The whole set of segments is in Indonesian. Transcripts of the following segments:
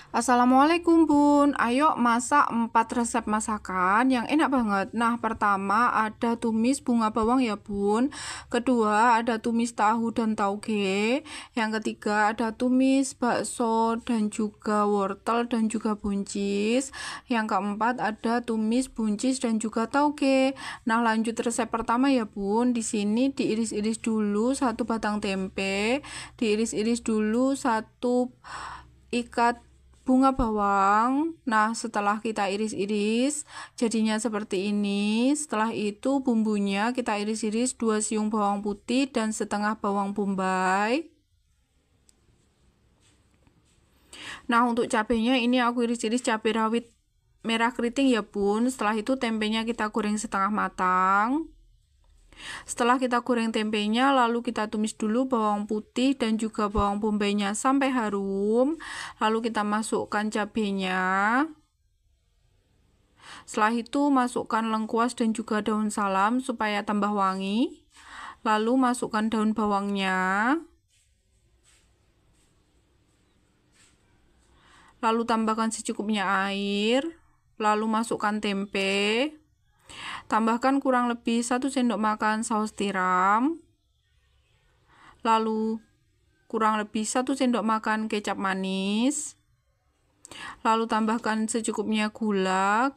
Assalamualaikum Bun, ayo masak 4 resep masakan yang enak banget. Nah, pertama ada tumis bunga bawang ya Bun. Kedua ada tumis tahu dan tauge. Yang ketiga ada tumis bakso dan juga wortel dan juga buncis. Yang keempat ada tumis buncis dan juga tauge. Nah, lanjut resep pertama ya Bun. Di sini diiris-iris dulu satu batang tempe, diiris-iris dulu satu ikat bunga bawang. Nah, setelah kita iris-iris, jadinya seperti ini. Setelah itu bumbunya kita iris-iris 2 siung bawang putih dan setengah bawang bombay. Nah, untuk cabenya ini aku iris-iris cabai rawit merah keriting ya Bun. Setelah itu tempenya kita goreng setengah matang. Setelah kita goreng tempenya, lalu kita tumis dulu bawang putih dan juga bawang bombaynya sampai harum. Lalu kita masukkan cabenya. Setelah itu masukkan lengkuas dan juga daun salam supaya tambah wangi. Lalu masukkan daun bawangnya. Lalu tambahkan secukupnya air. Lalu masukkan tempe. Tambahkan kurang lebih 1 sendok makan saus tiram. Lalu kurang lebih 1 sendok makan kecap manis. Lalu tambahkan secukupnya gula,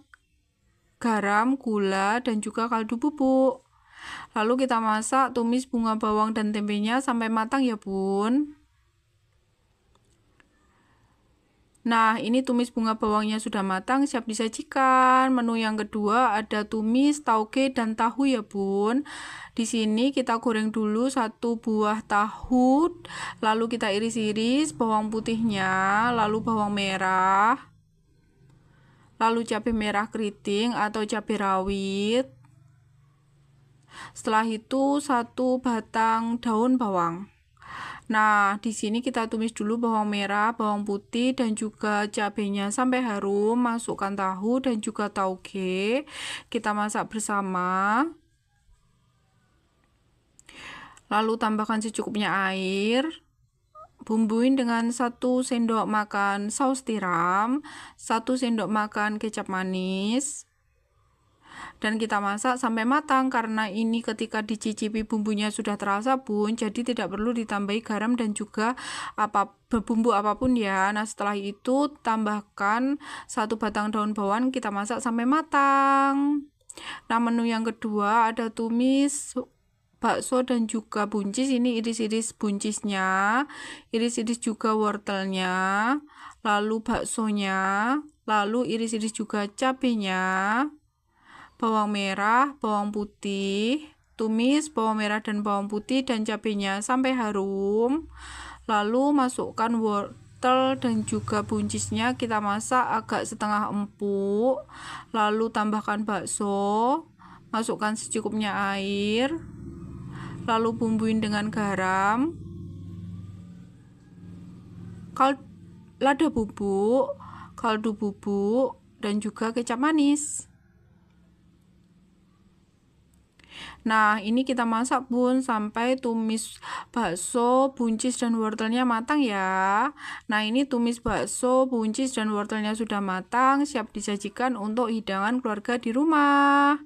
garam, gula, dan juga kaldu bubuk. Lalu kita masak tumis bunga bawang dan tempenya sampai matang ya Bun. Nah, ini tumis bunga bawangnya sudah matang, siap disajikan. Menu yang kedua ada tumis tauge dan tahu ya Bun. Di sini kita goreng dulu 1 buah tahu, lalu kita iris-iris bawang putihnya, lalu bawang merah, lalu cabai merah keriting atau cabai rawit. Setelah itu 1 batang daun bawang. Nah, di sini kita tumis dulu bawang merah, bawang putih, dan juga cabenya sampai harum. Masukkan tahu dan juga tauge. Kita masak bersama. Lalu tambahkan secukupnya air. Bumbuin dengan 1 sendok makan saus tiram, 1 sendok makan kecap manis. Dan kita masak sampai matang karena ini ketika dicicipi bumbunya sudah terasa Bun, jadi tidak perlu ditambahi garam dan juga bumbu apapun ya. Nah, setelah itu tambahkan 1 batang daun bawang, kita masak sampai matang. Nah, menu yang kedua ada tumis bakso dan juga buncis. Ini iris-iris buncisnya, iris-iris juga wortelnya, lalu baksonya, lalu iris-iris juga cabenya, bawang merah, bawang putih, tumis bawang merah dan bawang putih dan cabenya sampai harum. Lalu masukkan wortel dan juga buncisnya, kita masak agak setengah empuk. Lalu tambahkan bakso, masukkan secukupnya air. Lalu bumbuin dengan garam, lada bubuk, kaldu bubuk, dan juga kecap manis. Nah, ini kita masak Bun sampai tumis bakso, buncis, dan wortelnya matang ya. Nah, ini tumis bakso, buncis, dan wortelnya sudah matang, siap disajikan untuk hidangan keluarga di rumah.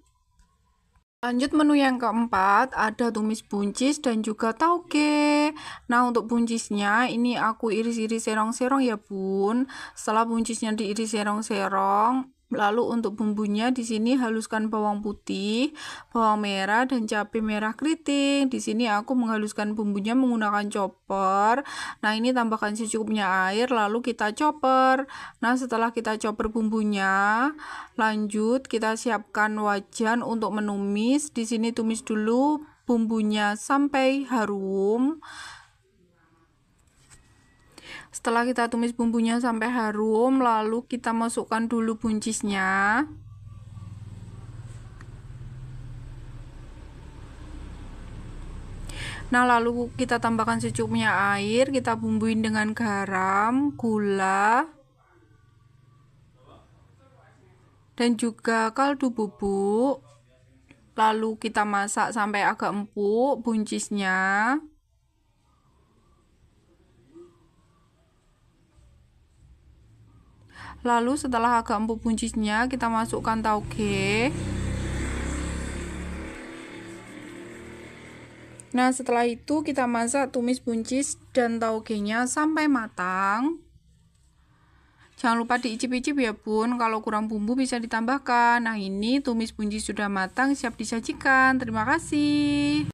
Lanjut menu yang keempat, ada tumis buncis dan juga tauge. Nah, untuk buncisnya ini aku iris-iris serong-serong ya Bun. Setelah buncisnya diiris serong-serong, lalu untuk bumbunya di sini haluskan bawang putih, bawang merah, dan cabai merah keriting. Di sini aku menghaluskan bumbunya menggunakan chopper. Nah, ini tambahkan secukupnya air, lalu kita chopper. Nah, setelah kita chopper bumbunya, lanjut kita siapkan wajan untuk menumis. Di sini tumis dulu bumbunya sampai harum. Setelah kita tumis bumbunya sampai harum, lalu kita masukkan dulu buncisnya. Nah, lalu kita tambahkan secukupnya air, kita bumbuin dengan garam, gula, dan juga kaldu bubuk. Lalu kita masak sampai agak empuk buncisnya. Lalu setelah agak empuk buncisnya, kita masukkan tauge. Nah, setelah itu kita masak tumis buncis dan taugenya sampai matang. Jangan lupa diicip-icip ya bun, kalau kurang bumbu bisa ditambahkan. Nah, ini tumis buncis sudah matang, siap disajikan. Terima kasih.